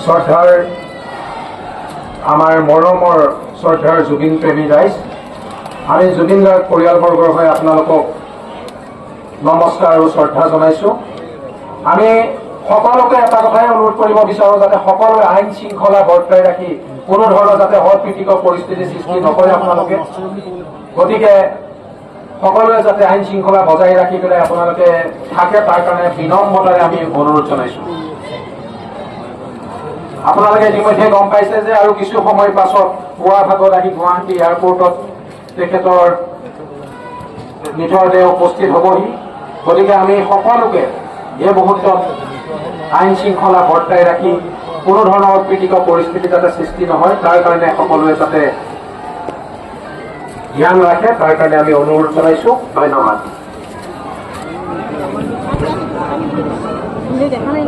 শ্ৰদ্ধাৰ আমাৰ মৰমৰ শ্ৰদ্ধাৰ জুবিন প্ৰেমী ৰাইজ, আমি জুবিন গাৰ্গ পৰিয়ালবৰ্গৰ হৈ আপোনালোকক নমস্কাৰ আৰু শ্ৰদ্ধা জনাইছোঁ। আমি সকলোকে এটা কথাই অনুৰোধ কৰিব বিচাৰোঁ, যাতে সকলোৱে আইন শৃংখলা বৰ্তাই ৰাখি কোনো ধৰণৰ যাতে অপ্ৰীতিকৰ পৰিস্থিতি সৃষ্টি নকৰে আপোনালোকে। গতিকে সকলোৱে যাতে আইন শৃংখলা বজাই ৰাখি পেলাই আপোনালোকে থাকে, তাৰ কাৰণে বিনম্ৰতাৰে আমি অনুৰোধ জনাইছোঁ। আপোনালোকে ইতিমধ্যে গম পাইছে যে আৰু কিছু সময় পাছত পুৱা ভাগত আহি গুৱাহাটী এয়াৰপৰ্টত তেখেতৰ নিথৰ দেহ উপস্থিত হ'বহি। গতিকে আমি সকলোকে এই মুহূৰ্তত আইন শৃংখলা বৰ্তাই ৰাখি কোনো ধৰণৰ অপ্ৰীতিকৰ পৰিস্থিতি যাতে সৃষ্টি নহয়, তাৰ কাৰণে সকলোৱে যাতে ধ্যান ৰাখে, তাৰ কাৰণে আমি অনুৰোধ জনাইছোঁ। ধন্যবাদ। দেখা নাই